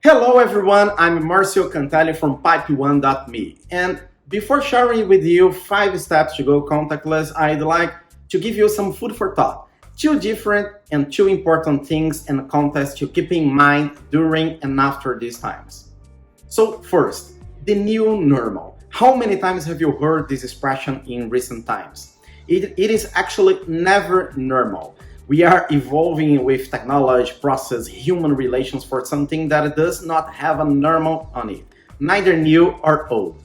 Hello everyone, I'm Marcio Cantelli from PipeOne.me, and before sharing with you 5 steps to go contactless, I'd like to give you some food for thought. Two different and two important things and context to keep in mind during and after these times. So first, the new normal. How many times have you heard this expression in recent times? It is actually never normal. We are evolving with technology, process, human relations for something that does not have a normal on it, neither new or old.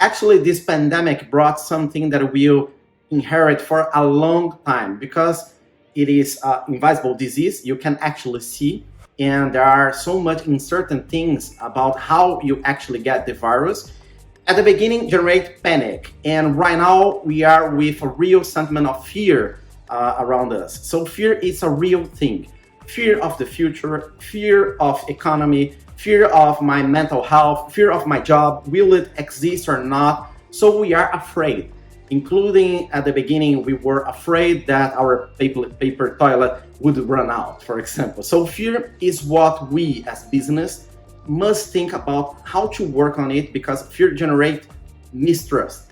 Actually, this pandemic brought something that we'll inherit for a long time because it is an invisible disease you can actually see, and there are so much uncertain things about how you actually get the virus. At the beginning, generate panic, and right now we are with a real sentiment of fear around us. So fear is a real thing. Fear of the future, fear of economy, fear of my mental health, fear of my job. Will it exist or not? So we are afraid. Including at the beginning, we were afraid that our paper toilet would run out, for example. So fear is what we as business must think about how to work on it because fear generates mistrust.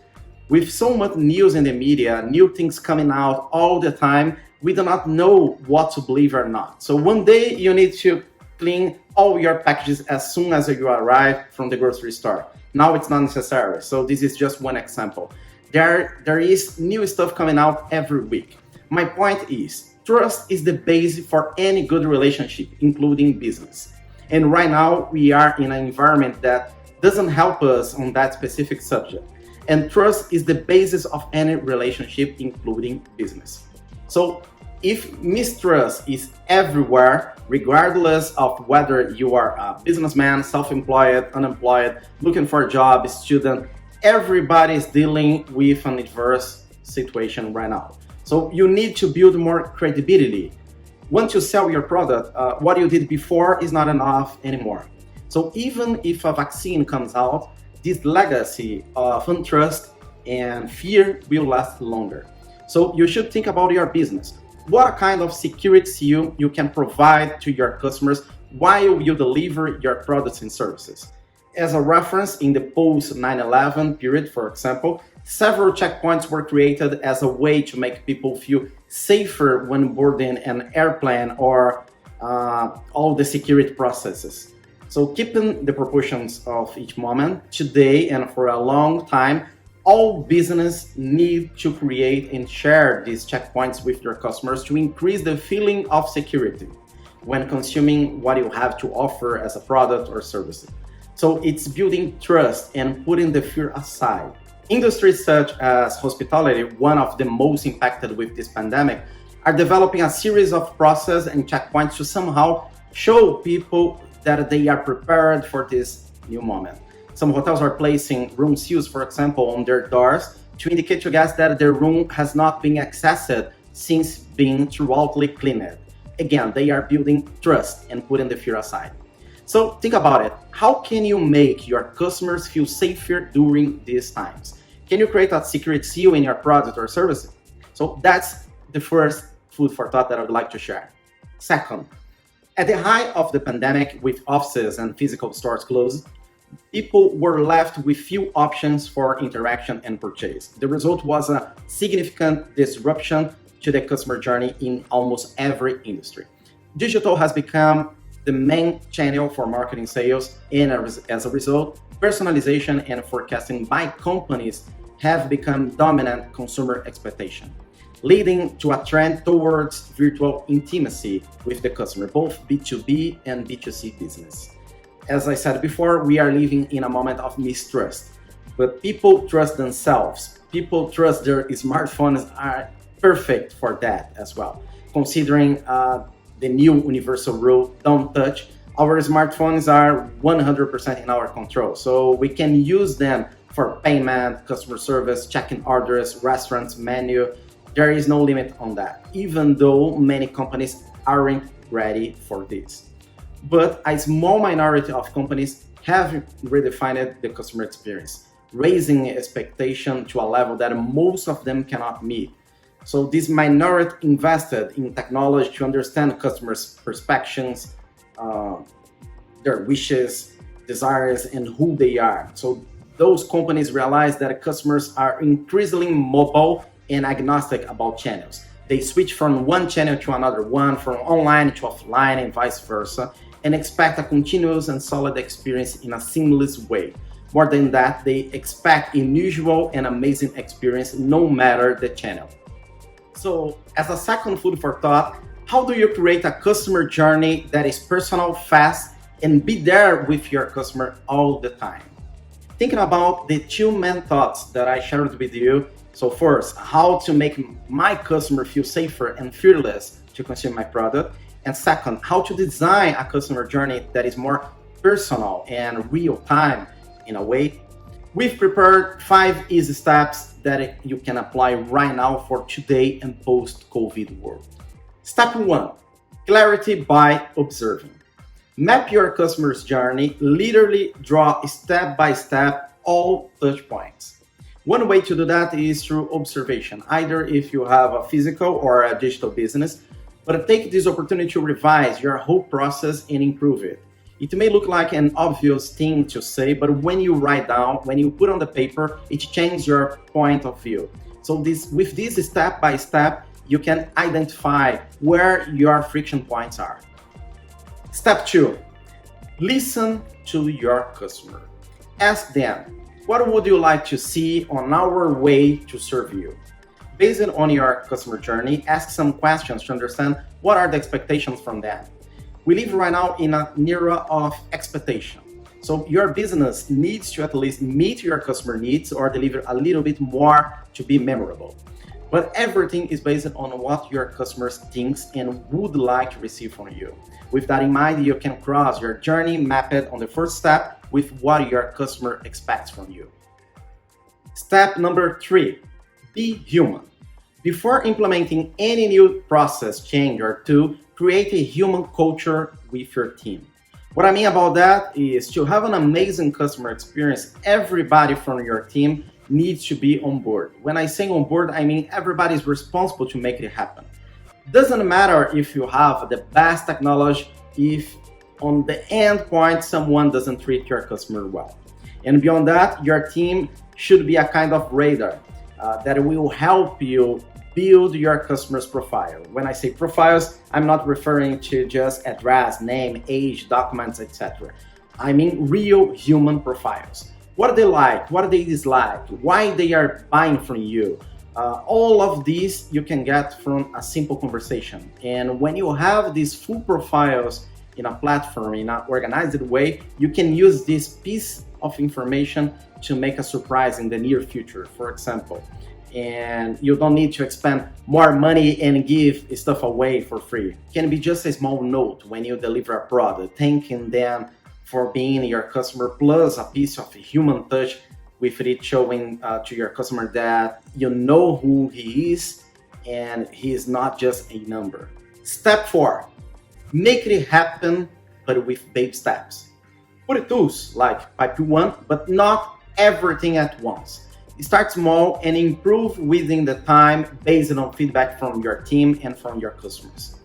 With so much news in the media, new things coming out all the time, we do not know what to believe or not. So one day you need to clean all your packages as soon as you arrive from the grocery store. Now it's not necessary. So this is just one example. There is new stuff coming out every week. My point is, trust is the base for any good relationship, including business. And right now we are in an environment that doesn't help us on that specific subject. And trust is the basis of any relationship, including business. So if mistrust is everywhere, regardless of whether you are a businessman, self-employed, unemployed, looking for a job, student, everybody is dealing with an adverse situation right now. So you need to build more credibility. Once you sell your product, what you did before is not enough anymore. So even if a vaccine comes out, this legacy of untrust and fear will last longer. So you should think about your business. What kind of security you can provide to your customers while you deliver your products and services. As a reference, in the post 9/11 period, for example, several checkpoints were created as a way to make people feel safer when boarding an airplane or all the security processes. So keeping the proportions of each moment, today and for a long time, all business need to create and share these checkpoints with your customers to increase the feeling of security when consuming what you have to offer as a product or service. So it's building trust and putting the fear aside. Industries such as hospitality, one of the most impacted with this pandemic, are developing a series of processes and checkpoints to somehow show people that they are prepared for this new moment. Some hotels are placing room seals, for example, on their doors to indicate to guests that their room has not been accessed since being thoroughly cleaned. Again, they are building trust and putting the fear aside. So think about it. How can you make your customers feel safer during these times? Can you create a secret seal in your product or service? So that's the first food for thought that I would like to share. Second, at the height of the pandemic, with offices and physical stores closed, people were left with few options for interaction and purchase. The result was a significant disruption to the customer journey in almost every industry. Digital has become the main channel for marketing sales, and as a result, personalization and forecasting by companies have become dominant consumer expectation, leading to a trend towards virtual intimacy with the customer, both B2B and B2C business. As I said before, we are living in a moment of mistrust, but people trust themselves. People trust their smartphones are perfect for that as well. Considering the new universal rule, don't touch, our smartphones are 100% in our control. So we can use them for payment, customer service, checking orders, restaurants, menu. There is no limit on that, even though many companies aren't ready for this. But a small minority of companies have redefined the customer experience, raising expectation to a level that most of them cannot meet. So this minority invested in technology to understand customers' perceptions, their wishes, desires, and who they are. So those companies realize that customers are increasingly mobile and agnostic about channels. They switch from one channel to another one, from online to offline, and vice versa, and expect a continuous and solid experience in a seamless way. More than that, they expect unusual and amazing experience no matter the channel. So, as a second food for thought, how do you create a customer journey that is personal, fast, and be there with your customer all the time? Thinking about the two main thoughts that I shared with you. So first, how to make my customer feel safer and fearless to consume my product. And second, how to design a customer journey that is more personal and real time in a way. We've prepared 5 easy steps that you can apply right now for today and post-COVID world. Step 1, clarity by observing. Map your customer's journey, literally draw step by step all touch points. One way to do that is through observation, either if you have a physical or a digital business, but take this opportunity to revise your whole process and improve it. It may look like an obvious thing to say, but when you write down, when you put on the paper, it changes your point of view. So with this step by step, you can identify where your friction points are. Step 2, listen to your customer. Ask them, what would you like to see on our way to serve you? Based on your customer journey, ask some questions to understand what are the expectations from them. We live right now in an era of expectation. So your business needs to at least meet your customer needs or deliver a little bit more to be memorable. But everything is based on what your customers thinks and would like to receive from you. With that in mind, you can cross your journey mapped on the first step with what your customer expects from you. Step number 3, be human. Before implementing any new process, change, or tool, create a human culture with your team. What I mean about that is to have an amazing customer experience, everybody from your team needs to be on board. When I say on board, I mean everybody is responsible to make it happen. Doesn't matter if you have the best technology if on the end point someone doesn't treat your customer well. And beyond that, your team should be a kind of radar that will help you build your customer's profile. When I say profiles, I'm not referring to just address, name, age, documents, etc. I mean real human profiles. What they like, what they dislike, why they are buying from you. All of these you can get from a simple conversation. And when you have these full profiles in a platform, in an organized way, you can use this piece of information to make a surprise in the near future, for example. And you don't need to expend more money and give stuff away for free. It can be just a small note when you deliver a product, thanking them for being your customer, plus a piece of human touch with it showing to your customer that you know who he is and he is not just a number. Step 4, make it happen, but with baby steps. Put tools like PipeOne, but not everything at once. Start small and improve within the time based on feedback from your team and from your customers.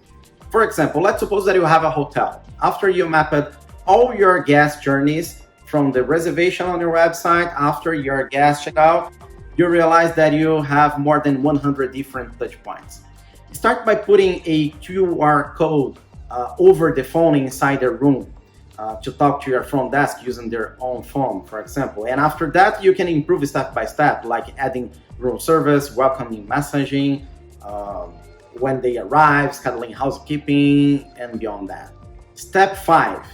For example, let's suppose that you have a hotel. After you mapped all your guest journeys from the reservation on your website, after your guest checkout, you realize that you have more than 100 different touch points. Start by putting a QR code over the phone inside the room to talk to your front desk using their own phone, for example. And after that, you can improve step by step, like adding room service, welcoming messaging, when they arrive, scheduling housekeeping, and beyond that. Step 5,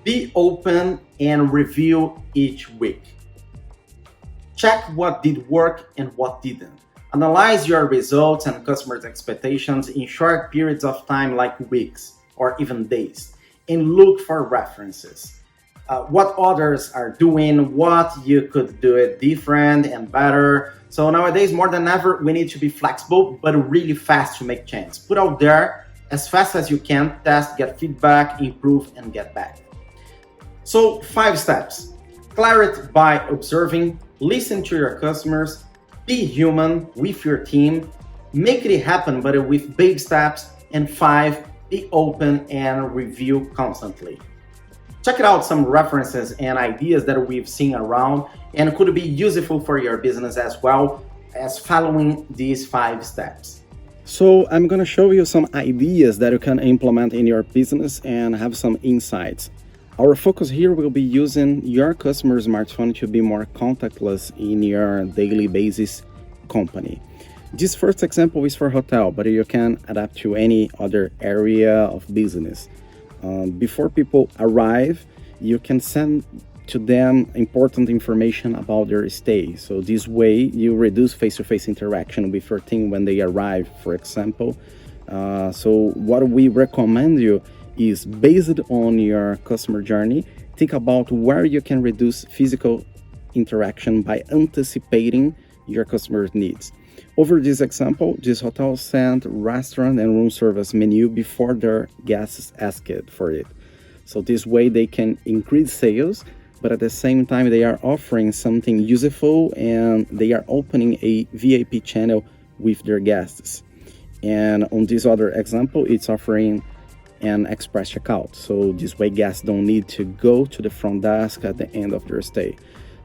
be open and review each week. Check what did work and what didn't. Analyze your results and customers' expectations in short periods of time like weeks or even days, and look for references. What others are doing, what you could do it different and better. So nowadays, more than ever, we need to be flexible, but really fast to make change. Put out there as fast as you can, test, get feedback, improve, and get back. So 5 steps. Clarity by observing, listen to your customers, be human with your team, make it happen, but with baby steps, and 5, be open and review constantly. Check it out, some references and ideas that we've seen around and could be useful for your business as well as following these 5 steps. So I'm going to show you some ideas that you can implement in your business and have some insights. Our focus here will be using your customer smartphone to be more contactless in your daily basis company. This first example is for hotel, but you can adapt to any other area of business. Before people arrive, you can send to them important information about their stay. So this way you reduce face-to-face interaction with your team when they arrive, for example. So what we recommend you is, based on your customer journey, think about where you can reduce physical interaction by anticipating your customer's needs. Over this example, this hotel sent restaurant and room service menu before their guests asked for it. So this way they can increase sales, but at the same time they are offering something useful and they are opening a VIP channel with their guests. And on this other example, it's offering an express checkout. So this way guests don't need to go to the front desk at the end of their stay.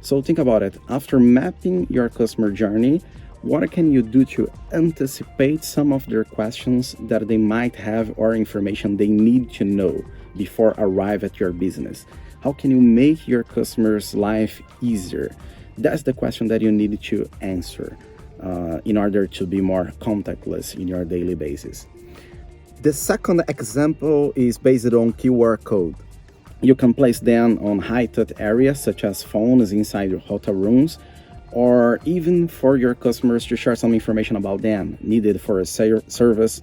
So think about it. After mapping your customer journey, what can you do to anticipate some of their questions that they might have or information they need to know before arrive at your business? How can you make your customers' life easier? That's the question that you need to answer in order to be more contactless in your daily basis. The second example is based on QR code. You can place them on high-touch areas such as phones inside your hotel rooms, or even for your customers to share some information about them needed for a service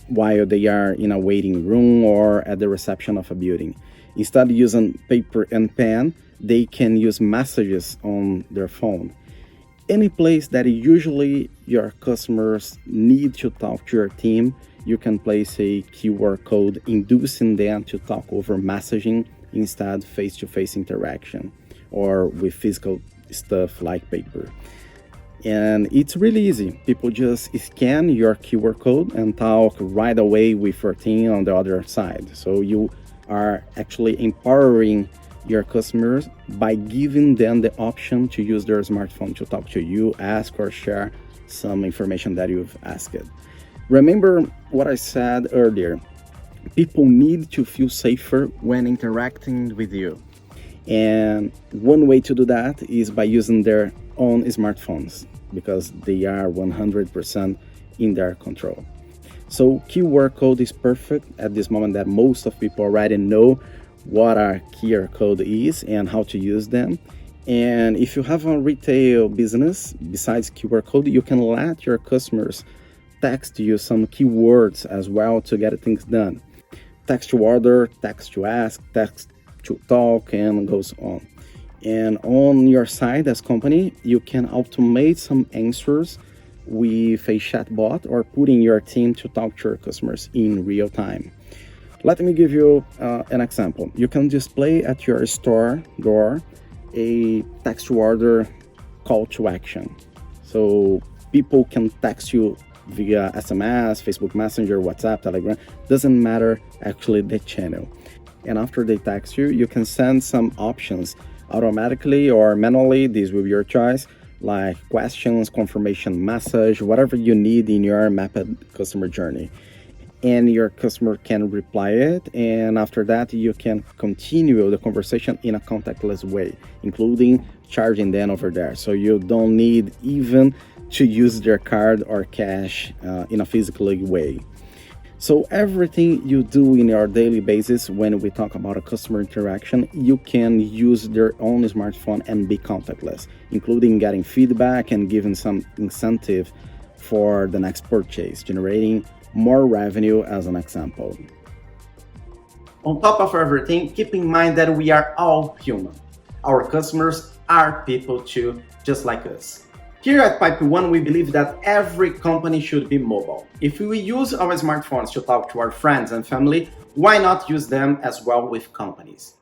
while they are in a waiting room or at the reception of a building. Instead of using paper and pen, they can use messages on their phone. Any place that usually your customers need to talk to your team, you can place a QR code inducing them to talk over messaging instead face-to-face interaction or with physical stuff like paper. And it's really easy. People just scan your QR code and talk right away with your team on the other side. So you are actually empowering your customers by giving them the option to use their smartphone to talk to you, ask or share some information that you've asked. Remember what I said earlier. People need to feel safer when interacting with you. And one way to do that is by using their own smartphones, because they are 100% in their control. So QR code is perfect at this moment that most of people already know what a QR code is and how to use them. And if you have a retail business, besides QR code, you can let your customers text you some keywords as well to get things done. Text to order, text to ask, text to talk, and goes on. And on your side as company, you can automate some answers with a chatbot or putting your team to talk to your customers in real time. Let me give you an example. You can display at your store door a text to order call to action. So people can text you via SMS, Facebook Messenger, WhatsApp, Telegram, doesn't matter actually the channel. And after they text you, you can send some options automatically or manually, this will be your choice, like questions, confirmation message, whatever you need in your mapped customer journey. And your customer can reply it, and after that you can continue the conversation in a contactless way, including charging them over there. So you don't need even to use their card or cash in a physical way. So everything you do in your daily basis, when we talk about a customer interaction, you can use their own smartphone and be contactless, including getting feedback and giving some incentive for the next purchase, generating more revenue as an example. On top of everything, keep in mind that we are all human. Our customers are people too, just like us. Here at PipeOne, we believe that every company should be mobile. If we use our smartphones to talk to our friends and family, why not use them as well with companies?